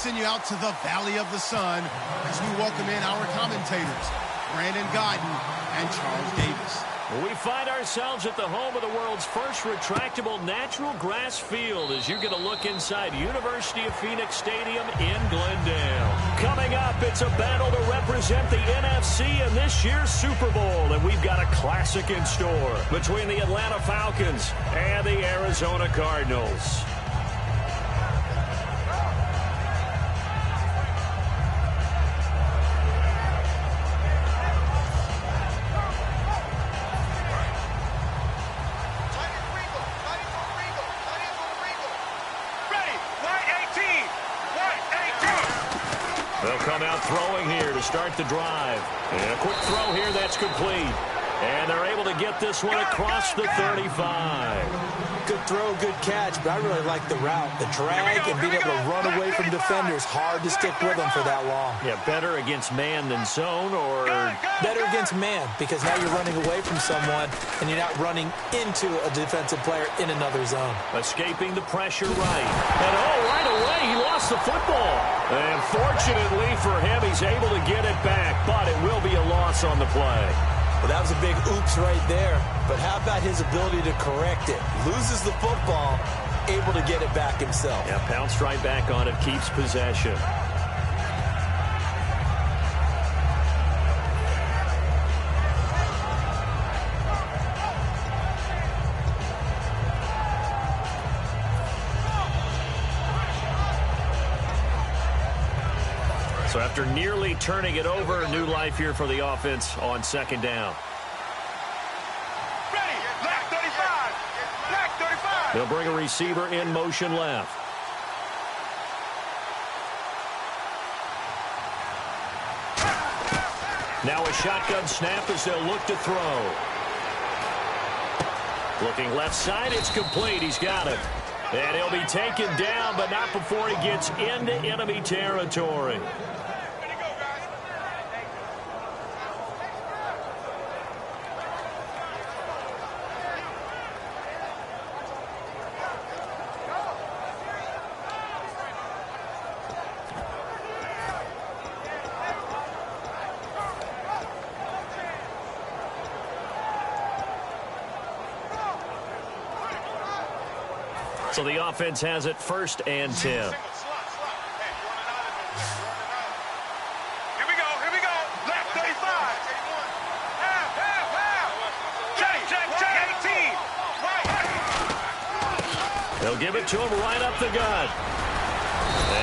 send you out to the Valley of the Sun as we welcome in our commentators, Brandon Godden and Charles Davis. We find ourselves at the home of the world's first retractable natural grass field as you get a look inside University of Phoenix Stadium in Glendale. Coming up, it's a battle to represent the NFC in this year's Super Bowl, and we've got a classic in store between the Atlanta Falcons and the Arizona Cardinals. They'll come out throwing here to start the drive. And a quick throw here that's complete. And they're able to get this one across the 35. Good throw, good catch, but I really like the route. The drag and being able to run away from defenders. Hard to stick with them for that long. Yeah, better against man than zone, or better against man, because now you're running away from someone and you're not running into a defensive player in another zone. Escaping the pressure right. And right away, he lost the football. And fortunately for him, he's able to get it back, but it will be a loss on the play. Well, that was a big oops right there. But how about his ability to correct it? Loses the football, able to get it back himself. Yeah, pounced right back on it, keeps possession. So after nearly turning it over, new life here for the offense on second down. Ready, black 35, black 35. They'll bring a receiver in motion left. Now a shotgun snap as they'll look to throw. Looking left side, it's complete. He's got it. And he'll be taken down, but not before he gets into enemy territory. So the offense has it 1st and 10. Here we go, here we go. Left 35. Check, 18. Right. They'll give it to him right up the gut.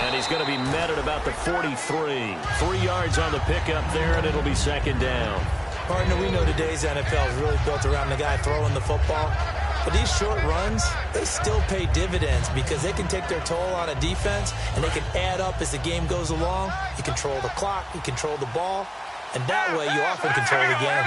And he's going to be met at about the 43. 3 yards on the pickup there, and it'll be second down. Partner, we know today's NFL is really built around the guy throwing the football. But these short runs, they still pay dividends because they can take their toll on a defense and they can add up as the game goes along. You control the clock, you control the ball, and that way you often control the game.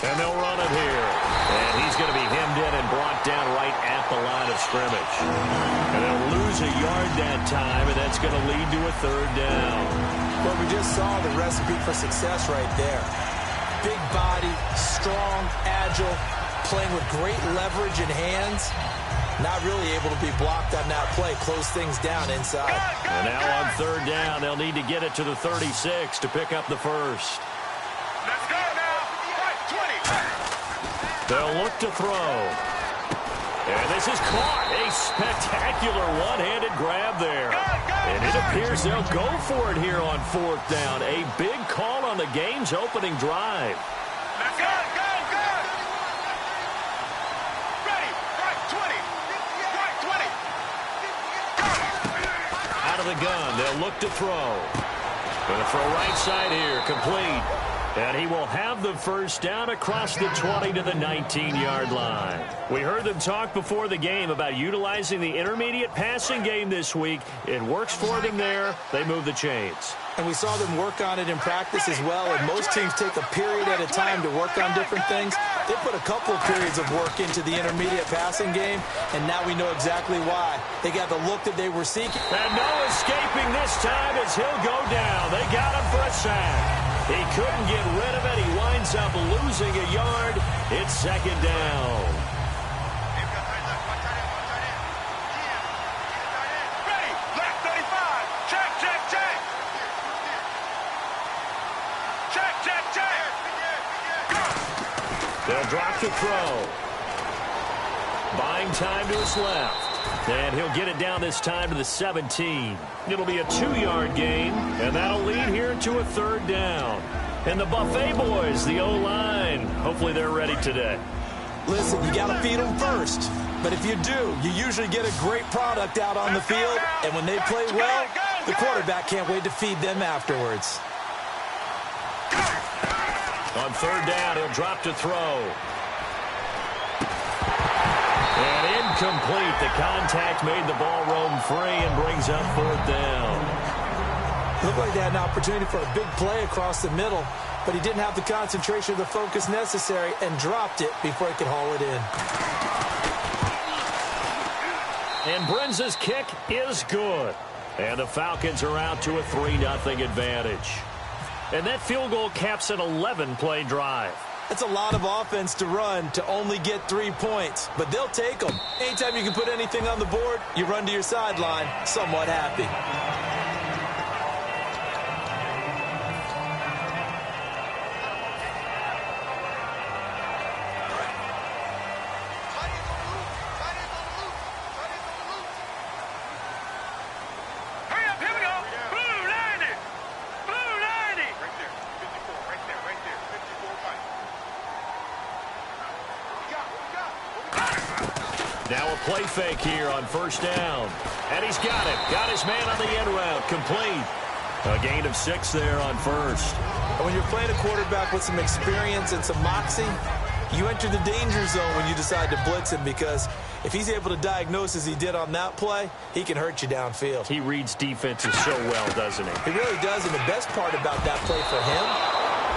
And they'll run it here. And he's going to be hemmed in and brought down right at the line of scrimmage. And they'll lose a yard that time, and that's going to lead to a 3rd down. Well, we just saw the recipe for success right there. Big body, strong, agile, playing with great leverage in hands. Not really able to be blocked on that play. Close things down inside. And now on 3rd down, they'll need to get it to the 36 to pick up the first. Let's go now. Right, 20. They'll look to throw. And this is caught. A spectacular one-handed grab there. And it appears they'll go for it here on 4th down. A big call on the game's opening drive. Let's go, go, go. Ready, right 20. Right 20. Out of the gun, they'll look to throw. Going to throw right side here, complete. And he will have the first down across the 20 to the 19-yard line. We heard them talk before the game about utilizing the intermediate passing game this week. It works for them there. They move the chains. And we saw them work on it in practice as well. And most teams take a period at a time to work on different things. They put a couple of periods of work into the intermediate passing game, and now we know exactly why. They got the look that they were seeking. And no escaping this time as he'll go down. They got him for a sack. He couldn't get rid of it. He winds up losing a yard. It's second down. He'll drop to throw. Buying time to his left. And he'll get it down this time to the 17. It'll be a 2-yard gain, and that'll lead here to a 3rd down. And the Buffet boys, the O-line, hopefully they're ready today. Listen, you got to feed them first. But if you do, you usually get a great product out on the field. And when they play well, the quarterback can't wait to feed them afterwards. On 3rd down, he'll drop to throw. And incomplete. The contact made the ball roam free and brings up 4th down. Looked like they had an opportunity for a big play across the middle, but he didn't have the concentration or the focus necessary and dropped it before he could haul it in. And Brenza's kick is good. And the Falcons are out to a 3-0 advantage. And that field goal caps an 11-play drive. That's a lot of offense to run to only get 3 points, but they'll take them. Anytime you can put anything on the board, you run to your sideline somewhat happy. Now a play fake here on 1st down. And he's got it. Got his man on the end route. Complete. A gain of 6 there on 1st. And when you're playing a quarterback with some experience and some moxie, you enter the danger zone when you decide to blitz him, because if he's able to diagnose as he did on that play, he can hurt you downfield. He reads defenses so well, doesn't he? He really does, and the best part about that play for him,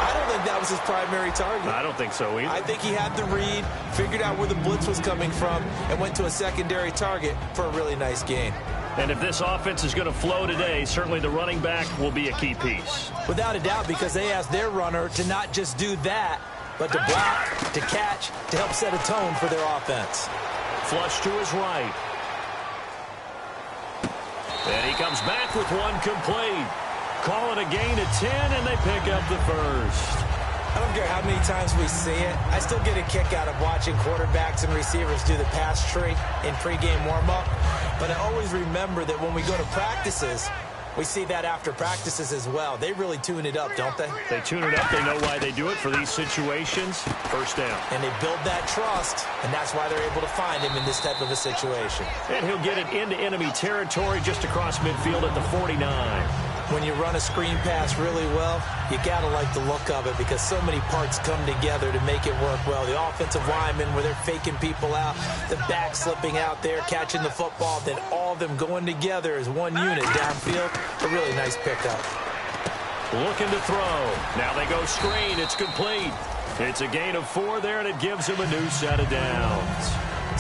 I don't think that was his primary target. I don't think so either. I think he had the read, figured out where the blitz was coming from, and went to a secondary target for a really nice gain. And if this offense is going to flow today, certainly the running back will be a key piece. Without a doubt, because they asked their runner to not just do that, but to block, to catch, to help set a tone for their offense. Flush to his right. And he comes back with one complete. Call it a gain of 10, and they pick up the 1st. I don't care how many times we see it. I still get a kick out of watching quarterbacks and receivers do the pass tree in pregame warm-up. But I always remember that when we go to practices, we see that after practices as well. They really tune it up, don't they? They tune it up. They know why they do it for these situations. 1st down. And they build that trust, and that's why they're able to find him in this type of a situation. And he'll get it into enemy territory just across midfield at the 49. When you run a screen pass really well, you got to like the look of it, because so many parts come together to make it work well. The offensive linemen, where they're faking people out, the back slipping out there, catching the football, then all of them going together as one unit downfield. A really nice pickup. Looking to throw. Now they go screen. It's complete. It's a gain of 4 there, and it gives him a new set of downs.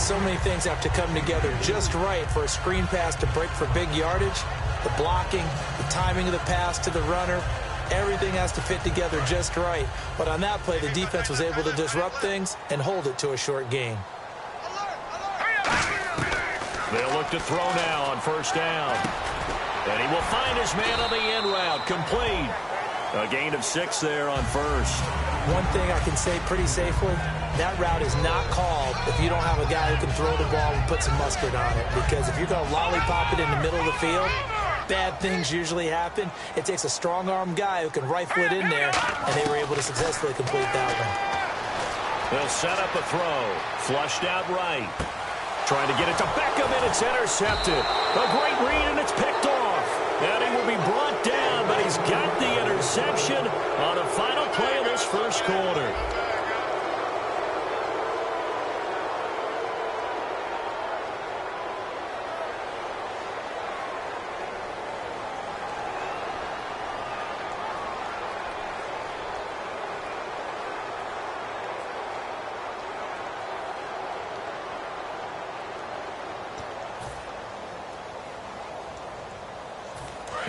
So many things have to come together just right for a screen pass to break for big yardage. The blocking, the timing of the pass to the runner, everything has to fit together just right. But on that play, the defense was able to disrupt things and hold it to a short gain. They'll look to throw now on 1st down. And he will find his man on the end route. Complete. A gain of 6 there on 1st. One thing I can say pretty safely, that route is not called if you don't have a guy who can throw the ball and put some mustard on it. Because if you're going to lollipop it in the middle of the field, bad things usually happen. It takes a strong-arm guy who can rifle it in there, and they were able to successfully complete that one. They'll set up a throw. Flushed out right. Trying to get it to Beckham, and it's intercepted. A great read, and it's picked off. And he will be brought down, but he's got the interception on the final play of this 1st quarter.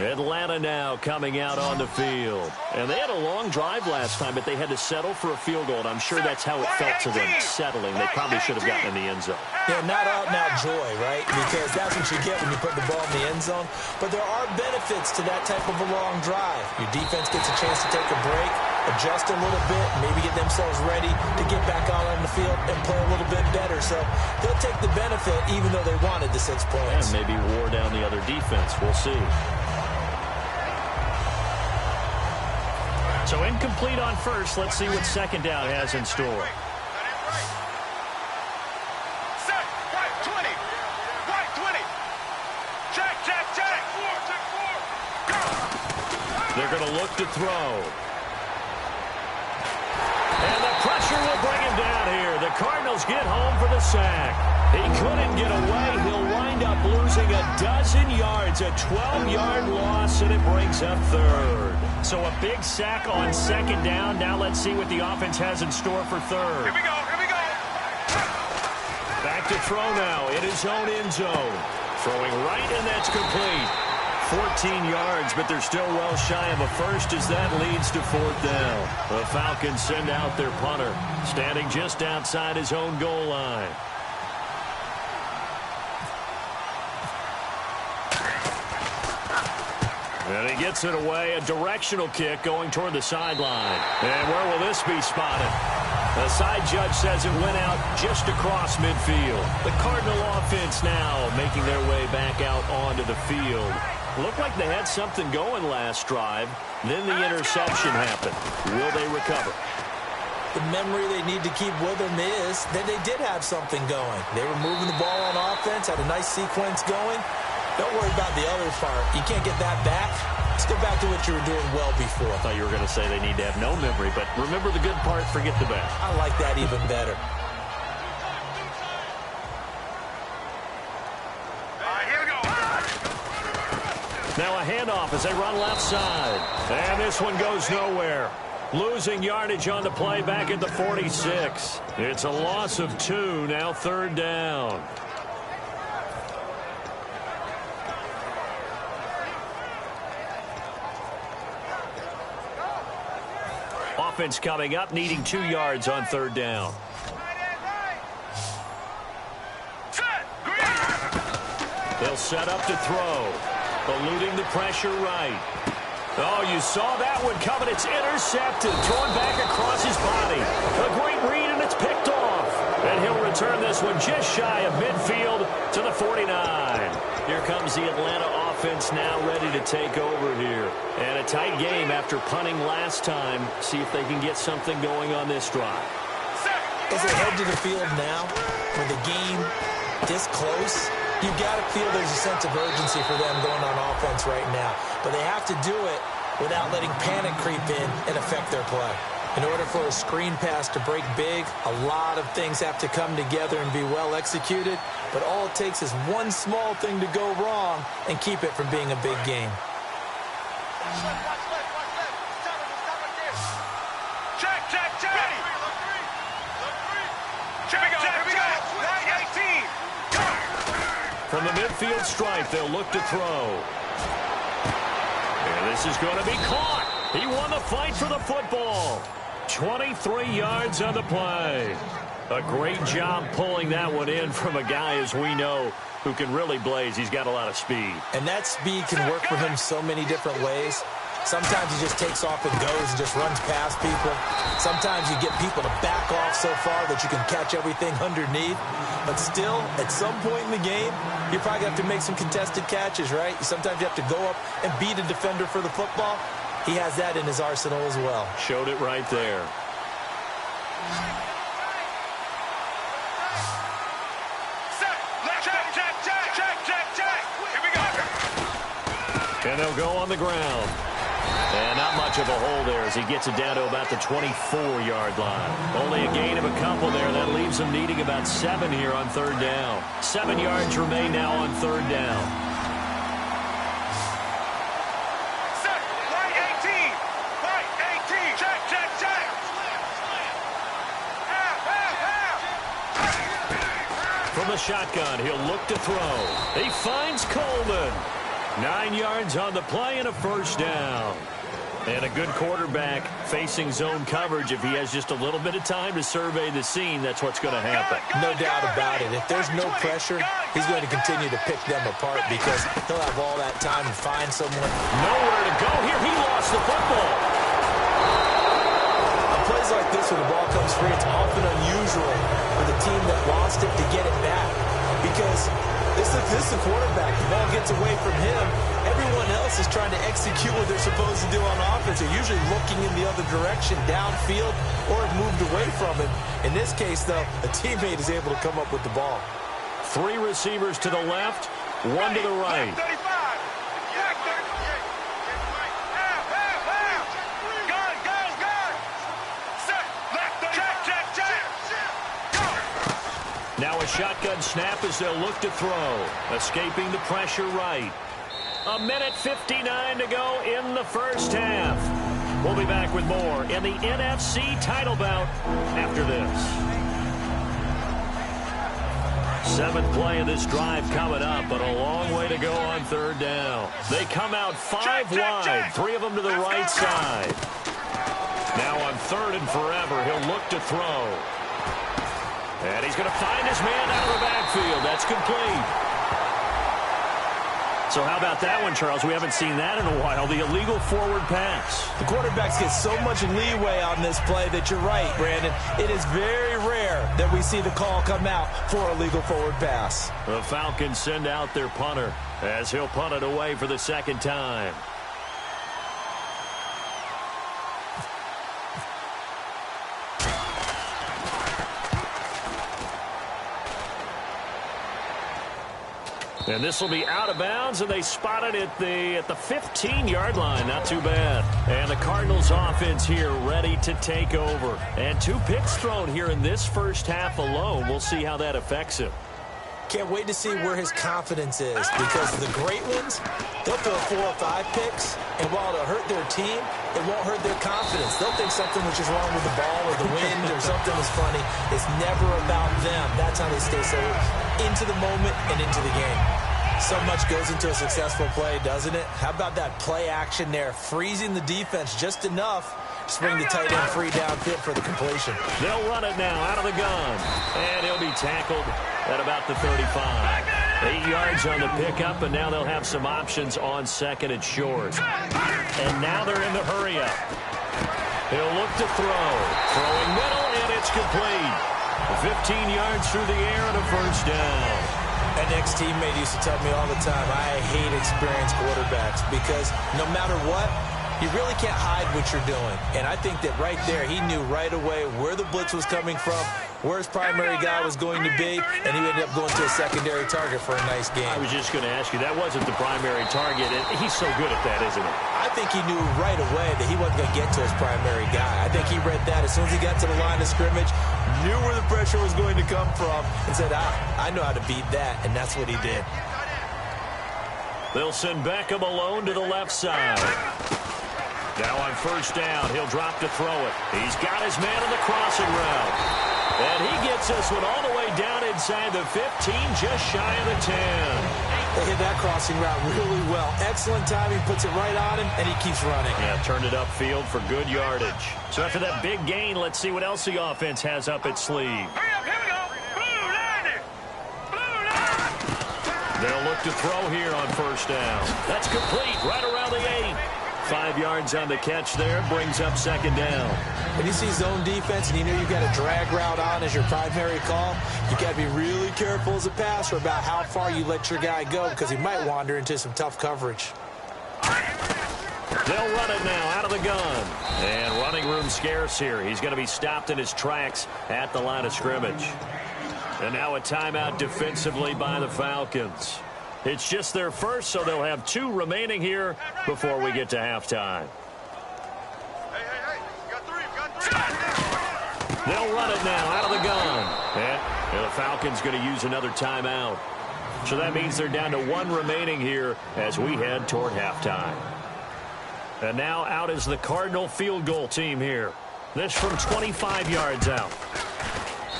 Atlanta now coming out on the field. And they had a long drive last time, but they had to settle for a field goal, and I'm sure that's how it felt to them, settling. They probably should have gotten in the end zone. Yeah, not out and out joy, right? Because that's what you get when you put the ball in the end zone. But there are benefits to that type of a long drive. Your defense gets a chance to take a break. adjust a little bit, maybe get themselves ready to get back out on the field and play a little bit better. So they'll take the benefit even though they wanted the 6 points. And maybe wore down the other defense. We'll see. So incomplete on first. Let's see what second down has in store. Set. Right 20. Right 20. Check, check, check. Check 4. Go. They're going to look to throw. And the pressure will bring him down here. The Cardinals get home for the sack. He couldn't get away. He'll wind up losing a dozen yards, a 12-yard loss, and it brings up third. So a big sack on second down. Now let's see what the offense has in store for third. Here we go, here we go. Back to throw now in his own end zone. Throwing right, and that's complete. 14 yards, but they're still well shy of a first as that leads to fourth down. The Falcons send out their punter, standing just outside his own goal line. And he gets it away, a directional kick going toward the sideline. And where will this be spotted? The side judge says it went out just across midfield. The Cardinal offense now making their way back out onto the field. Looked like they had something going last drive. Then the interception happened. Will they recover? The memory they need to keep with them is that they did have something going. They were moving the ball on offense, had a nice sequence going. Don't worry about the other part. You can't get that back. Let's go back to what you were doing well before. I thought you were going to say they need to have no memory, but remember the good part, forget the bad. I like that even better. Here we go. Now a handoff as they run left side. And this one goes nowhere. Losing yardage on the play back at the 46. It's a loss of 2, now third down. Offense coming up, needing 2 yards on third down. They'll set up to throw. Eluding the pressure right. Oh, you saw that one coming. It's intercepted. Thrown back across his body. A great read, and it's picked off. And he'll return this one just shy of midfield to the 49. Here comes the Atlanta offense now ready to take over here. And a tight game after punting last time. See if they can get something going on this drive. As they head to the field now, with the game this close, you've got to feel there's a sense of urgency for them going on offense right now. But they have to do it without letting panic creep in and affect their play. In order for a screen pass to break big, a lot of things have to come together and be well executed. But all it takes is one small thing to go wrong and keep it from being a big game. Check, check, check. Check, check, check. Right 18. From the midfield stripe, they'll look to throw. And this is going to be caught. He won the fight for the football. 23 yards on the play. A great job pulling that one in from a guy, as we know, who can really blaze. He's got a lot of speed. And that speed can work for him so many different ways. Sometimes he just takes off and goes and just runs past people. Sometimes you get people to back off so far that you can catch everything underneath. But still, at some point in the game, you probably have to make some contested catches, right? Sometimes you have to go up and beat a defender for the football. He has that in his arsenal as well. Showed it right there. Here we go. And they'll go on the ground. And not much of a hole there as he gets it down to about the 24-yard line. Only a gain of a couple there. That leaves them needing about 7 here on third down. 7 yards remain now on third down. Set. Right 18. Right 18. Check, check, check. From the shotgun, he'll look to throw. He finds Coleman. 9 yards on the play and a first down. And a good quarterback facing zone coverage. If he has just a little bit of time to survey the scene, that's what's going to happen. No doubt about it. If there's no pressure, he's going to continue to pick them apart because he'll have all that time to find someone. Nowhere to go here. He lost the football. plays like this when the ball comes free, it's often unusual for the team that lost it to get it back. Because this is the quarterback. The ball gets away from him. Everyone else is trying to execute what they're supposed to do on offense. They're usually looking in the other direction, downfield, or have moved away from him. In this case, though, a teammate is able to come up with the ball. 3 receivers to the left, 1 to the right. Now a shotgun snap as they'll look to throw. Escaping the pressure right. 1:59 to go in the first half. We'll be back with more in the NFC title bout after this. 7th play of this drive coming up, but a long way to go on 3rd down. They come out 5 wide, 3 of them to the right side. Now on 3rd and forever, he'll look to throw. And he's going to find his man out of the backfield. That's complete. So how about that one, Charles? We haven't seen that in a while. The illegal forward pass. The quarterbacks get so much leeway on this play that you're right, Brandon. It is very rare that we see the call come out for a legal forward pass. The Falcons send out their punter as he'll punt it away for the 2nd time. And this will be out of bounds, and they spot it at the 15-yard line. Not too bad. And the Cardinals offense here ready to take over. And 2 picks thrown here in this first half alone. We'll see how that affects him. Can't wait to see where his confidence is, because the great ones, they'll throw 4 or 5 picks, and while it'll hurt their team, it won't hurt their confidence. They'll think something was just wrong with the ball or the wind or something was funny. It's never about them. That's how they stay so into the moment and into the game. So much goes into a successful play, doesn't it? How about that play action there, freezing the defense just enough to bring the tight end free downfield for the completion. They'll run it now out of the gun, and he'll be tackled at about the 35. 8 yards on the pickup, and now they'll have some options on 2nd and short. And now they're in the hurry-up. He'll look to throw. Throwing middle, and it's complete. 15 yards through the air and a 1st down. An ex-teammate used to tell me all the time, I hate experienced quarterbacks because no matter what, you really can't hide what you're doing. And I think that right there, he knew right away where the blitz was coming from, where his primary guy was going to be, and he ended up going to a secondary target for a nice game. I was just going to ask you, that wasn't the primary target. He's so good at that, isn't he? I think he knew right away that he wasn't going to get to his primary guy. I think he read that as soon as he got to the line of scrimmage, knew where the pressure was going to come from, and said, I know how to beat that, and that's what he did. They'll send Beckham alone to the left side. Now on 1st down, he'll drop to throw it. He's got his man in the crossing route. And he gets this one all the way down inside the 15, just shy of the 10. They hit that crossing route really well. Excellent timing, puts it right on him, and he keeps running. Yeah, turned it upfield for good yardage. So after that big gain, let's see what else the offense has up its sleeve. Hurry up, here we go. Blue line. Blue line. They'll look to throw here on 1st down. That's complete, right around the 8. 5 yards on the catch there, brings up 2nd down. When you see zone defense and you know you've got a drag route on as your primary call, you got to be really careful as a passer about how far you let your guy go because he might wander into some tough coverage. They'll run it now out of the gun. And running room scarce here. He's going to be stopped in his tracks at the line of scrimmage. And now a timeout defensively by the Falcons. It's just their first, so they'll have 2 remaining here before we get to halftime. Hey, you got 3. They'll run it now out of the gun. And the Falcons going to use another timeout. So that means they're down to 1 remaining here as we head toward halftime. And now out is the Cardinal field goal team here. This from 25 yards out.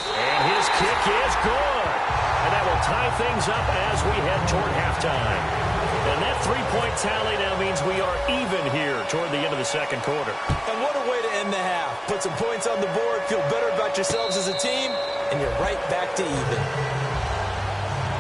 And his kick is good. And that will tie things up as we head toward halftime. And that 3-point tally now means we are even here toward the end of the 2nd quarter. And what a way to end the half. Put some points on the board, feel better about yourselves as a team, and you're right back to even.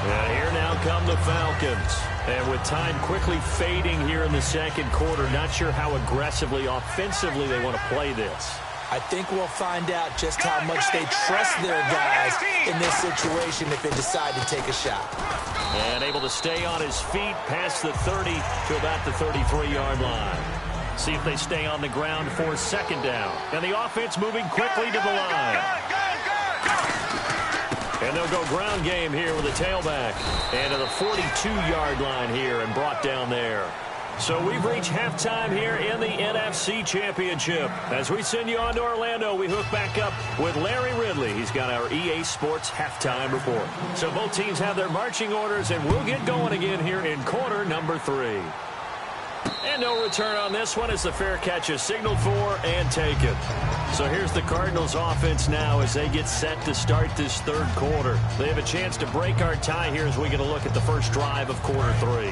And here now come the Falcons. And with time quickly fading here in the 2nd quarter, not sure how aggressively, offensively they want to play this. I think we'll find out just how much they trust their guys in this situation if they decide to take a shot. And able to stay on his feet past the 30 to about the 33-yard line. See if they stay on the ground for second down. And the offense moving quickly to the line. And they'll go ground game here with a tailback. And to the 42-yard line here and brought down there. So we've reached halftime here in the NFC Championship. As we send you on to Orlando, we hook back up with Larry Ridley. He's got our EA Sports halftime report. So both teams have their marching orders, and we'll get going again here in quarter number 3. And no return on this one as the fair catch is signaled for and taken. So here's the Cardinals offense now as they get set to start this third quarter. They have a chance to break our tie here as we get a look at the first drive of quarter 3.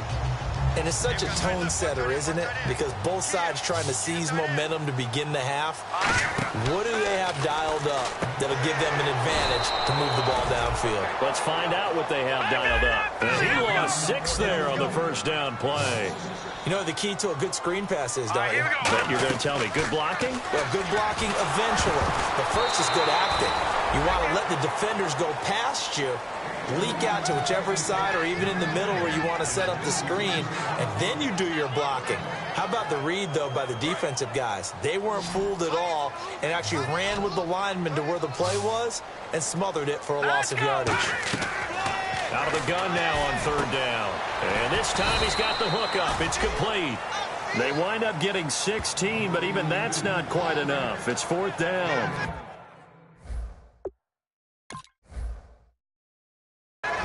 And it's such a tone setter, isn't it? Because both sides trying to seize momentum to begin the half. What do they have dialed up that'll give them an advantage to move the ball downfield? Let's find out what they have dialed up. And he lost 6 there on the first down play. You know the key to a good screen pass is, don't you? Bet you're going to tell me. Good blocking? Well, good blocking eventually. But first is good acting. You want to let the defenders go past you, leak out to whichever side or even in the middle where you want to set up the screen, and then you do your blocking. How about the read, though, by the defensive guys? They weren't fooled at all and actually ran with the lineman to where the play was and smothered it for a loss of yardage. Out of the gun now on third down. And this time he's got the hook up. It's complete. They wind up getting 16, but even that's not quite enough. It's fourth down.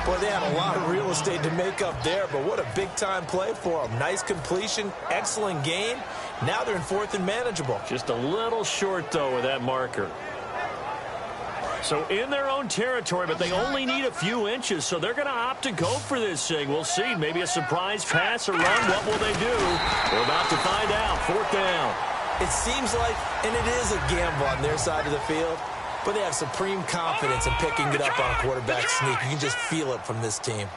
Boy, they had a lot of real estate to make up there, but what a big-time play for them. Nice completion, excellent gain. Now they're in fourth and manageable. Just a little short, though, with that marker. So in their own territory, but they only need a few inches, so they're going to opt to go for this thing. We'll see. Maybe a surprise pass or run. What will they do? We're about to find out. Fourth down. It seems like, and it is a gamble on their side of the field, but they have supreme confidence in picking it up on a quarterback sneak. You can just feel it from this team.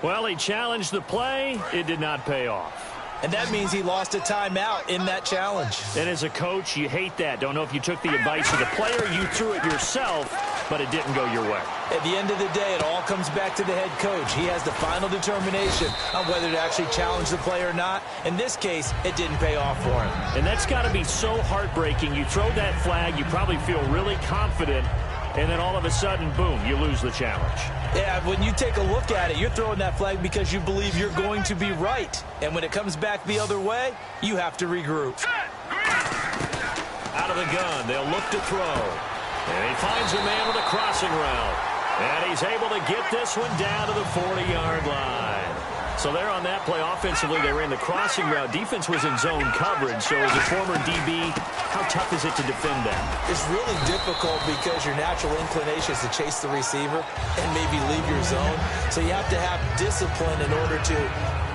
Well, he challenged the play. It did not pay off. And that means he lost a timeout in that challenge. And as a coach, you hate that. Don't know if you took the advice of the player. You threw it yourself, but it didn't go your way. At the end of the day, it all comes back to the head coach. He has the final determination on whether to actually challenge the play or not. In this case, it didn't pay off for him. And that's got to be so heartbreaking. You throw that flag, you probably feel really confident, and then all of a sudden, boom, you lose the challenge. Yeah, when you take a look at it, you're throwing that flag because you believe you're going to be right. And when it comes back the other way, you have to regroup. Out of the gun, they'll look to throw. And he finds a man with a crossing route. And he's able to get this one down to the 40-yard line. So there on that play, offensively, they ran the crossing route. Defense was in zone coverage. So as a former DB, how tough is it to defend that? It's really difficult because your natural inclination is to chase the receiver and maybe leave your zone. So you have to have discipline in order to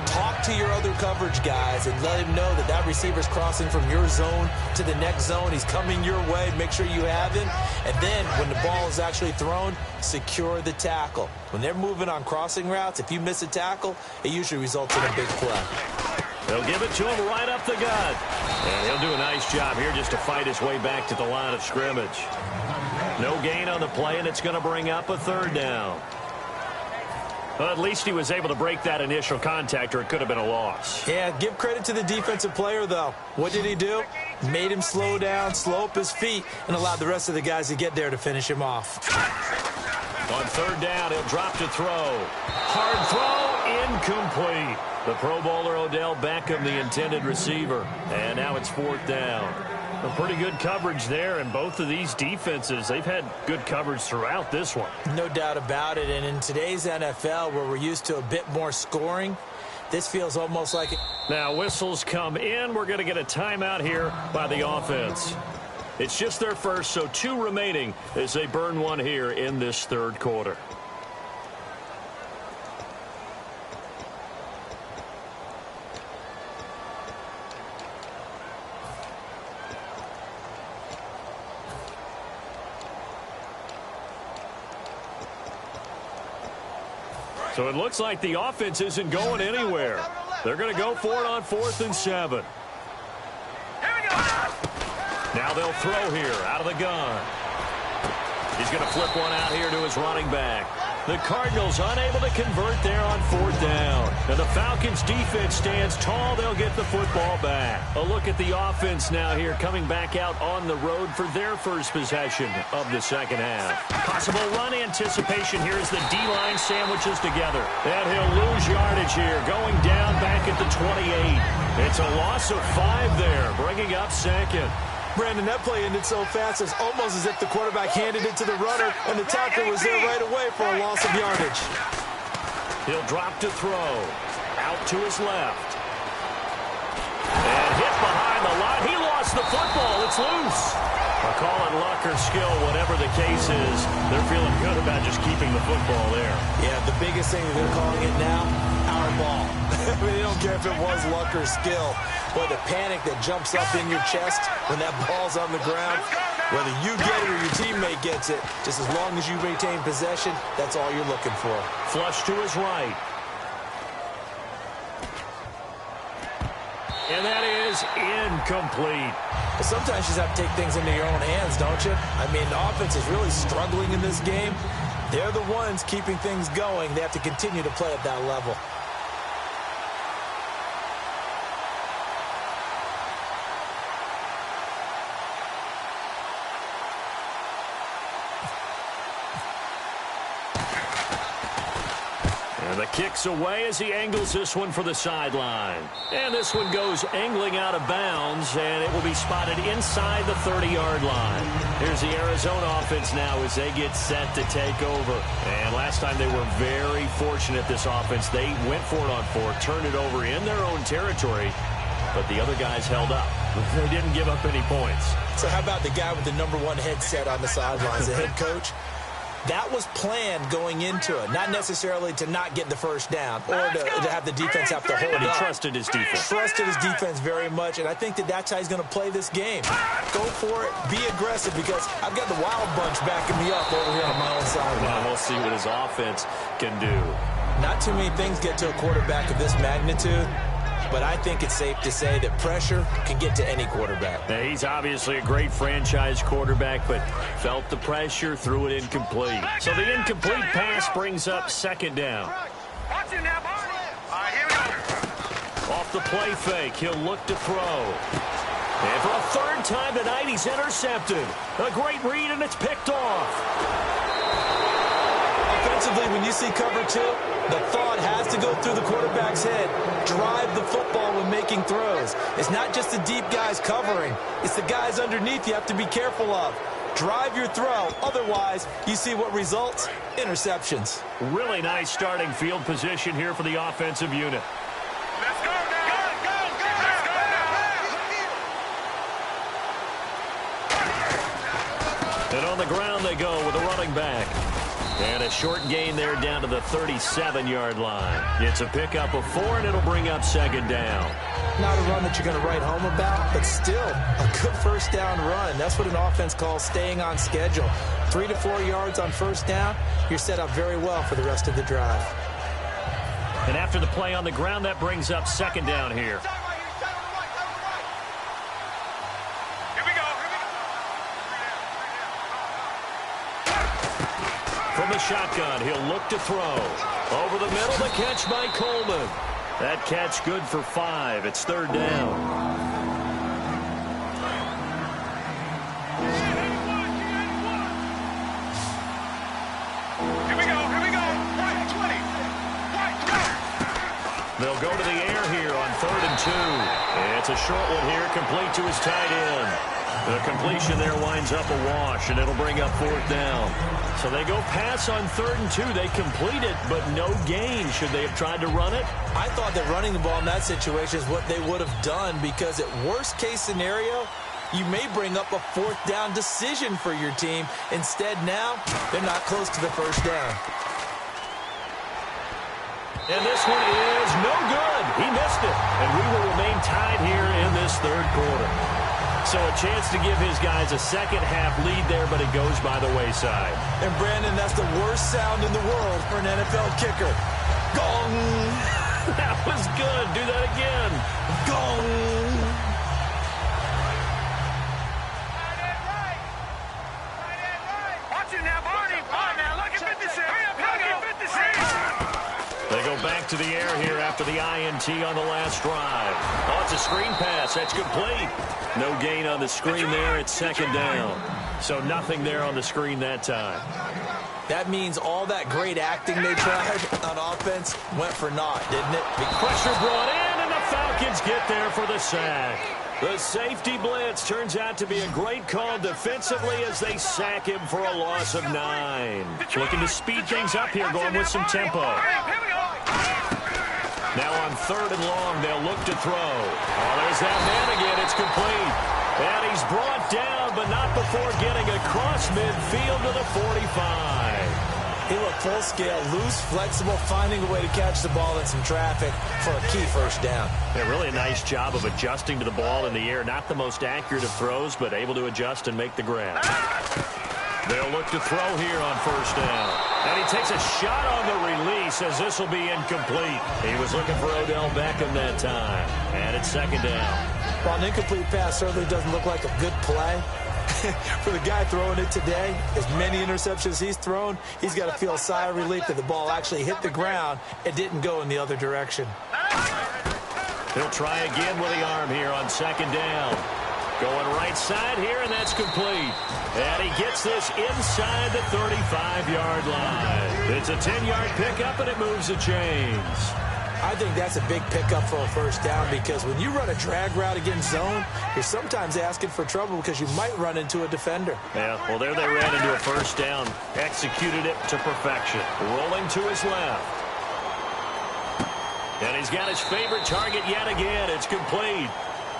talk to your other coverage guys and let him know that that receiver's crossing from your zone to the next zone. He's coming your way. Make sure you have him. And then when the ball is actually thrown, secure the tackle. When they're moving on crossing routes, if you miss a tackle, it usually results in a big play. They'll give it to him right up the gut. And he'll do a nice job here just to fight his way back to the line of scrimmage. No gain on the play, and it's going to bring up a third down. Well, at least he was able to break that initial contact, or it could have been a loss. Yeah, give credit to the defensive player, though. What did he do? Made him slow down, slow up his feet, and allowed the rest of the guys to get there to finish him off. On third down, he'll drop to throw. Hard throw, incomplete. The Pro Bowler Odell Beckham, the intended receiver. And now it's fourth down. A pretty good coverage there, and both of these defenses, they've had good coverage throughout this one. No doubt about it, and in today's NFL, where we're used to a bit more scoring, this feels almost like it. Now whistles come in. We're going to get a timeout here by the offense. It's just their first, so 2 remaining as they burn one here in this third quarter. So it looks like the offense isn't going anywhere. They're going to go for it on 4th and 7. Now they'll throw here out of the gun. He's going to flip one out here to his running back. The Cardinals unable to convert there on 4th down. And the Falcons defense stands tall. They'll get the football back. A look at the offense now here coming back out on the road for their first possession of the second half. Possible run anticipation here as the D-line sandwiches together. And he'll lose yardage here going down back at the 28. It's a loss of 5 there, bringing up second. Brandon, that play ended so fast, it's almost as if the quarterback handed it to the runner, and the tackler was there right away for a loss of yardage. He'll drop to throw. Out to his left. And hit behind the line. He lost the football. It's loose. I'll call it luck or skill, whatever the case is. They're feeling good about just keeping the football there. Yeah, the biggest thing that they're calling it now, our ball. I mean, they don't care if it was luck or skill. Boy, the panic that jumps up in your chest when that ball's on the ground, whether you get it or your teammate gets it, just as long as you retain possession, that's all you're looking for. Flush to his right. And that is incomplete. But sometimes you just have to take things into your own hands, don't you? I mean, the offense is really struggling in this game. They're the ones keeping things going. They have to continue to play at that level. The kick's away as he angles this one for the sideline. And this one goes angling out of bounds, and it will be spotted inside the 30-yard line. Here's the Arizona offense now as they get set to take over. And last time they were very fortunate, this offense. They went for it on 4, turned it over in their own territory, but the other guys held up. They didn't give up any points. So how about the guy with the #1 headset on the sidelines, the head coach? That was planned going into it, not necessarily to not get the first down or to have the defense have to hold up. He trusted his defense. Trusted his defense very much, and I think that that's how he's going to play this game. Go for it, be aggressive, because I've got the wild bunch backing me up over here on my own side. Now we'll see what his offense can do. Not too many things get to a quarterback of this magnitude, but I think it's safe to say that pressure can get to any quarterback. Now, he's obviously a great franchise quarterback, but felt the pressure, threw it incomplete. So the incomplete pass brings up second down. Off the play fake, he'll look to throw. And for a third time tonight, he's intercepted. A great read, and it's picked off. Offensively, when you see cover 2, the thought has to go through the quarterback's head. Drive the football when making throws. It's not just the deep guys covering. It's the guys underneath you have to be careful of. Drive your throw. Otherwise, you see what results? Interceptions. Really nice starting field position here for the offensive unit. Let's go now. And on the ground they go with a running back. And a short gain there down to the 37-yard line. It's a pickup of 4, and it'll bring up second down. Not a run that you're going to write home about, but still a good first down run. That's what an offense calls staying on schedule. 3 to 4 yards on first down, you're set up very well for the rest of the drive. And after the play on the ground, that brings up second down here. From the shotgun, he'll look to throw. Over the middle, the catch by Coleman. That catch good for 5. It's third down. Here we go. Right 20. Right 20. They'll go to the air here on 3rd and 2. It's a short one here, complete to his tight end. The completion there winds up a wash, and it'll bring up 4th down. So they go pass on 3rd and 2. They complete it, but no gain. Should they have tried to run it? I thought that running the ball in that situation is what they would have done, because at worst case scenario, you may bring up a 4th down decision for your team. Instead now, they're not close to the first down. And this one is no good. He missed it. And we will remain tied here in this third quarter. So a chance to give his guys a second-half lead there, but it goes by the wayside. And, Brandon, that's the worst sound in the world for an NFL kicker. Gong! That was good. Do that again. Gong! Watch it now, Barney. On now, look at 56. Look at 56. They go back to the air here after the INT on the last drive. Oh, it's a screen pass. That's complete. No gain on the screen there. It's second down. So nothing there on the screen that time. That means all that great acting they tried on offense went for naught, didn't it? Pressure brought in, and the Falcons get there for the sack. The safety blitz turns out to be a great call defensively as they sack him for a loss of 9. Looking to speed things up here, going with some tempo. Now on 3rd and long, they'll look to throw. Oh, there's that man again. It's complete. And he's brought down, but not before getting across midfield to the 45. He looked full scale, loose, flexible, finding a way to catch the ball in some traffic for a key first down. Yeah, really a nice job of adjusting to the ball in the air. Not the most accurate of throws, but able to adjust and make the grab. They'll look to throw here on 1st down. And he takes a shot on the release as this will be incomplete. He was looking for Odell Beckham that time. And it's 2nd down. While an incomplete pass certainly doesn't look like a good play, for the guy throwing it today, as many interceptions he's thrown, he's got to feel a sigh of relief that the ball actually hit the ground and didn't go in the other direction. He'll try again with the arm here on 2nd down. Going right side here, and that's complete. And he gets this inside the 35-yard line. It's a 10-yard pickup, and it moves the chains. I think that's a big pickup for a 1st down because when you run a drag route against zone, you're sometimes asking for trouble because you might run into a defender. Yeah, well, there they ran into a 1st down. Executed it to perfection. Rolling to his left. And he's got his favorite target yet again. It's complete.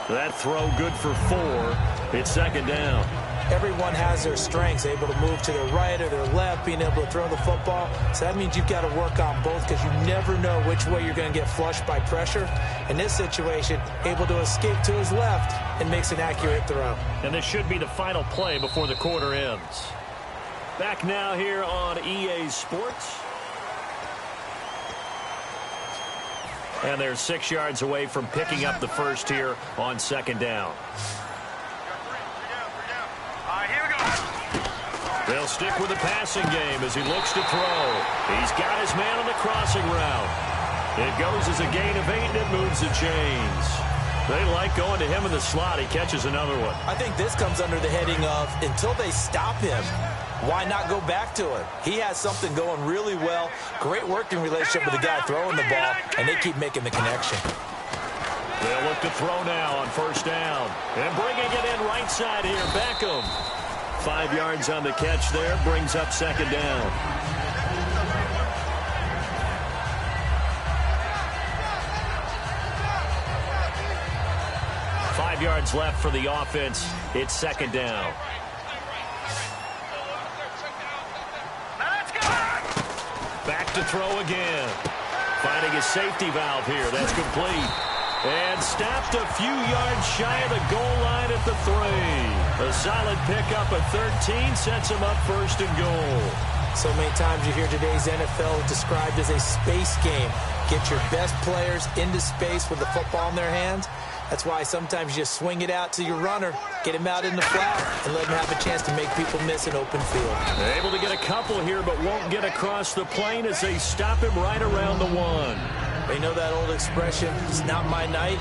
That throw good for 4. It's 2nd down. Everyone has their strengths, able to move to their right or their left, being able to throw the football. So that means you've got to work on both because you never know which way you're going to get flushed by pressure. In this situation, able to escape to his left and makes an accurate throw. And this should be the final play before the quarter ends. Back now here on EA Sports. And they're 6 yards away from picking up the first here on 2nd down. They'll stick with the passing game as he looks to throw. He's got his man on the crossing route. It goes as a gain of 8, and it moves the chains. They like going to him in the slot. He catches another one. I think this comes under the heading of until they stop him, why not go back to him? He has something going really well. Great working relationship with the guy throwing the ball, and they keep making the connection. They'll look to throw now on 1st down. And bringing it in right side here, Beckham. 5 yards on the catch there, brings up 2nd down. Five yards left for the offense. It's 2nd down. Back to throw again. Finding his safety valve here. That's complete. And stopped a few yards shy of the goal line at the 3. A solid pickup at 13 sets him up 1st and goal. So many times you hear today's NFL described as a space game. Get your best players into space with the football in their hands. That's why sometimes you just swing it out to your runner, get him out in the flat, and let him have a chance to make people miss an open field. They're able to get a couple here, but won't get across the plane as they stop him right around the 1. They know that old expression, it's not my night.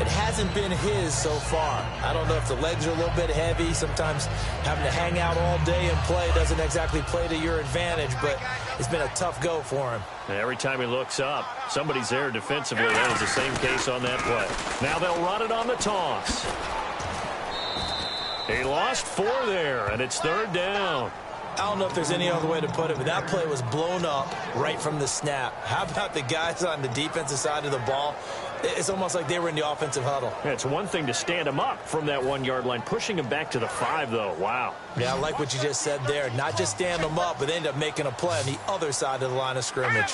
It hasn't been his so far. I don't know if the legs are a little bit heavy. Sometimes having to hang out all day and play doesn't exactly play to your advantage, but it's been a tough go for him. Every time he looks up, somebody's there defensively. That was the same case on that play. Now they'll run it on the toss. He lost 4 there, and it's 3rd down. I don't know if there's any other way to put it, but that play was blown up right from the snap. How about the guys on the defensive side of the ball? It's almost like they were in the offensive huddle. Yeah, it's one thing to stand him up from that 1-yard line. Pushing him back to the 5, though. Wow. Yeah, I like what you just said there. Not just stand them up, but they end up making a play on the other side of the line of scrimmage.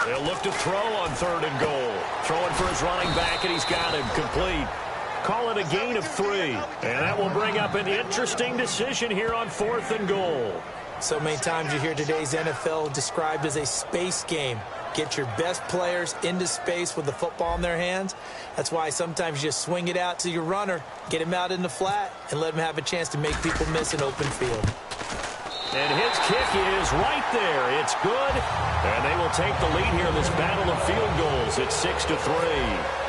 They'll look to throw on 3rd and goal. Throwing for his running back, and he's got him complete. Call it a gain of 3. And that will bring up an interesting decision here on 4th and goal. So many times you hear today's NFL described as a space game. Get your best players into space with the football in their hands. That's why sometimes you just swing it out to your runner, get him out in the flat, and let him have a chance to make people miss an open field. And his kick is right there. It's good. And they will take the lead here in this battle of field goals. It's 6-3.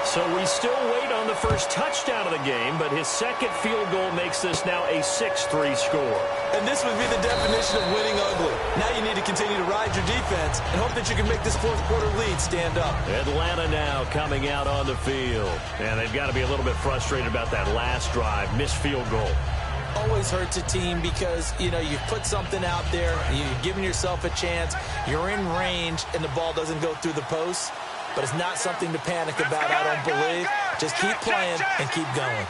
So we still wait on the first touchdown of the game, but his second field goal makes this now a 6-3 score. And this would be the definition of winning ugly. Now you need to continue to ride your defense and hope that you can make this fourth quarter lead stand up. Atlanta now coming out on the field. And they've got to be a little bit frustrated about that last drive, missed field goal. Always hurts a team because, you know, you've put something out there, you've given yourself a chance, you're in range, and the ball doesn't go through the post. But it's not something to panic about, I don't believe. Just keep playing and keep going.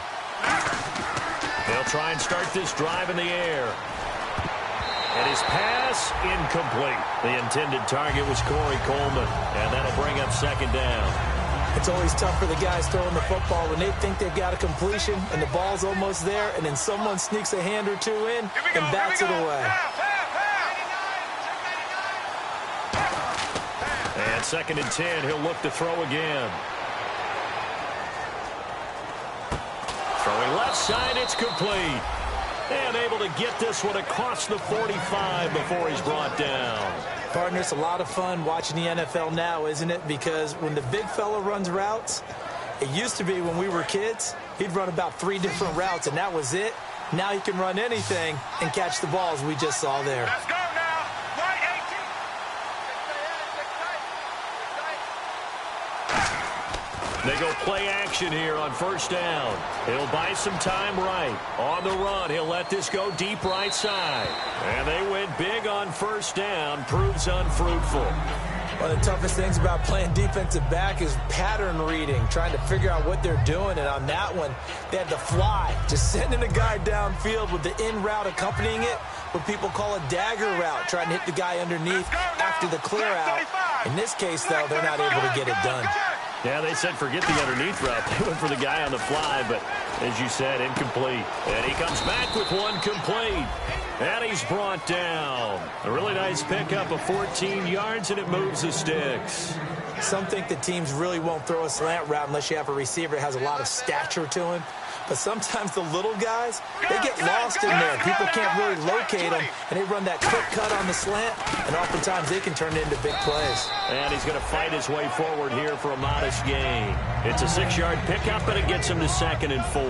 They'll try and start this drive in the air. And his pass incomplete. The intended target was Corey Coleman. And that'll bring up second down. It's always tough for the guys throwing the football when they think they've got a completion and the ball's almost there, and then someone sneaks a hand or two in and bats it away. And 2nd and 10, he'll look to throw again. Throwing left side, it's complete. And able to get this one across the 45 before he's brought down. Partner, it's a lot of fun watching the NFL now, isn't it? Because when the big fella runs routes, it used to be when we were kids, he'd run about 3 different routes, and that was it. Now he can run anything and catch the balls we just saw there. Let's go now. Right 18. They go play action here on first down. He'll buy some time right. On the run, he'll let this go deep right side. And they went big on first down. Proves unfruitful. One of the toughest things about playing defensive back is pattern reading, trying to figure out what they're doing. And on that one, they had to fly, just sending a guy downfield with the in route accompanying it, what people call a dagger route, trying to hit the guy underneath after the clear out. In this case, though, they're not able to get it done. Yeah, they said forget the underneath route. They went for the guy on the fly, but as you said, incomplete. And he comes back with one complete. And he's brought down. A really nice pickup of 14 yards, and it moves the sticks. Some think the teams really won't throw a slant route unless you have a receiver that has a lot of stature to him. But sometimes the little guys, they get lost in there. People can't really locate them, and they run that quick cut on the slant, and oftentimes they can turn it into big plays. And he's going to fight his way forward here for a modest gain. It's a 6-yard pickup, and it gets him to 2nd and 4.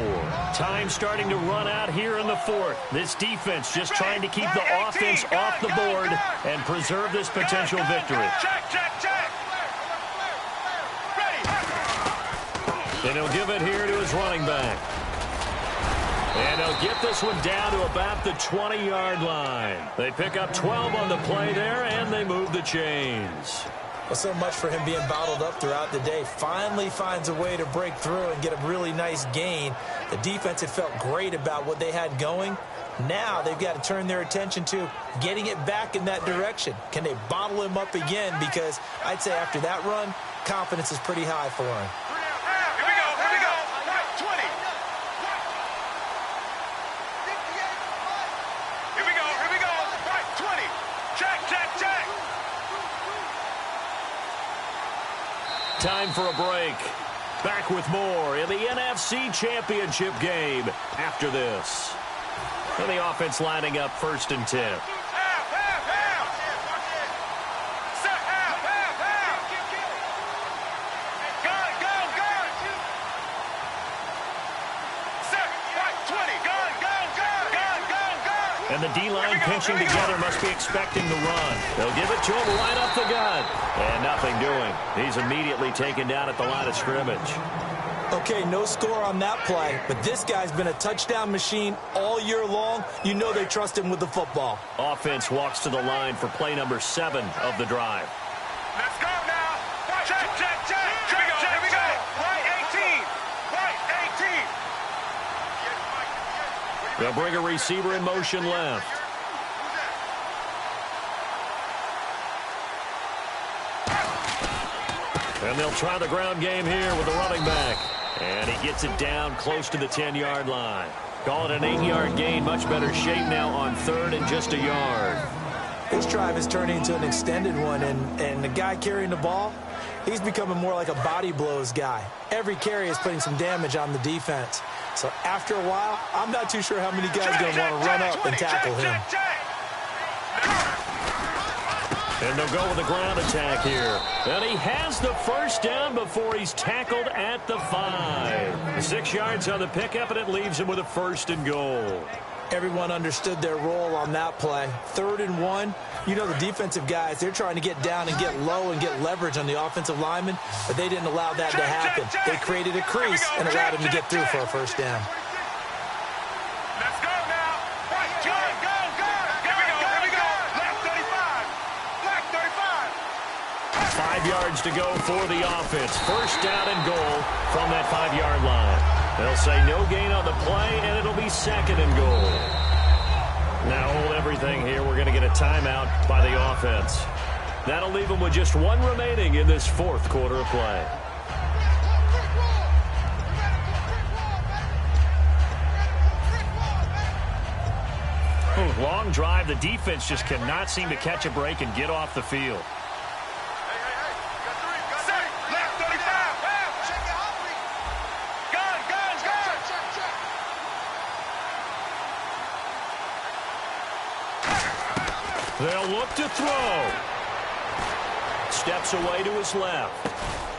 Time starting to run out here in the 4th. This defense just trying to keep the offense off the board and preserve this potential victory. And he'll give it here to his running back. And they'll get this one down to about the 20-yard line. They pick up 12 on the play there, and they move the chains. Well, so much for him being bottled up throughout the day. Finally finds a way to break through and get a really nice gain. The defense had felt great about what they had going. Now they've got to turn their attention to getting it back in that direction. Can they bottle him up again? Because I'd say after that run, confidence is pretty high for him. Time for a break. Back with more in the NFC Championship game after this. And the offense lining up 1st and 10. And the D-line pinching together must be expecting the run. They'll give it to him right up the gut. And nothing doing. He's immediately taken down at the line of scrimmage. Okay, no score on that play, but this guy's been a touchdown machine all year long. You know they trust him with the football. Offense walks to the line for play number 7 of the drive. Let's go now. Check. Here we go. Right 18. Right 18. They'll bring a receiver in motion left. And they'll try the ground game here with the running back. And he gets it down close to the 10-yard line. Call it an 8-yard gain. Much better shape now on 3rd and just a yard. This drive is turning into an extended one, and the guy carrying the ball, he's becoming more like a body blows guy. Every carry is putting some damage on the defense. So after a while, I'm not too sure how many guys are going to want to run up and tackle him. And they'll go with a ground attack here. And he has the first down before he's tackled at the 5. 6 yards on the pickup, and it leaves him with a 1st and goal. Everyone understood their role on that play. 3rd and 1. You know, the defensive guys, they're trying to get down and get low and get leverage on the offensive lineman, but they didn't allow that to happen. They created a crease and allowed him to get through for a 1st down. Let's go now. Go. Here we go. Left 35. Black 35. 5 yards to go for the offense. 1st down and goal from that 5-yard line. They'll say no gain on the play, and it'll be 2nd and goal. Now hold everything here. We're going to get a timeout by the offense. That'll leave them with just 1 remaining in this 4th quarter of play. Long drive. The defense just cannot seem to catch a break and get off the field. They'll look to throw. Steps away to his left.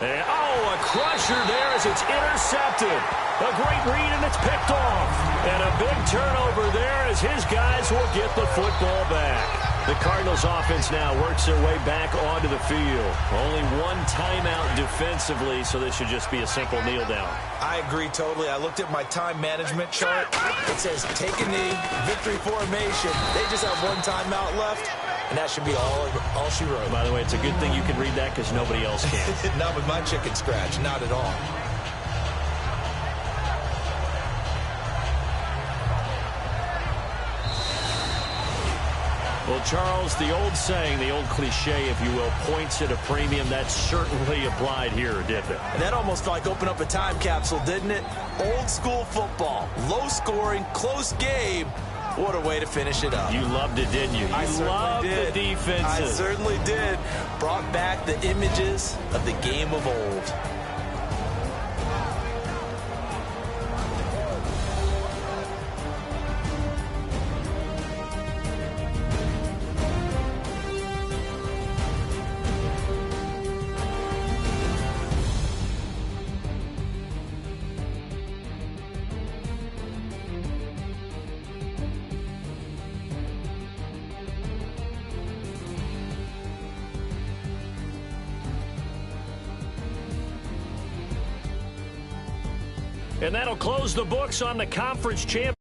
And, a crusher there as it's intercepted. A great read, and it's picked off. And a big turnover there as his guys will get the football back. The Cardinals offense now works their way back onto the field. Only 1 timeout defensively, so this should just be a simple kneel down. I agree totally. I looked at my time management chart. It says take a knee, victory formation. They just have 1 timeout left, and that should be all she wrote. By the way, it's a good thing you can read that because nobody else can. Not with my chicken scratch, not at all. Well, Charles, the old saying, the old cliche, if you will, points at a premium. That certainly applied here, didn't it? And that almost like opened up a time capsule, didn't it? Old school football, low scoring, close game. What a way to finish it up. You loved it, didn't you? You loved the defenses. I certainly did. Brought back the images of the game of old. And that'll close the books on the conference championship.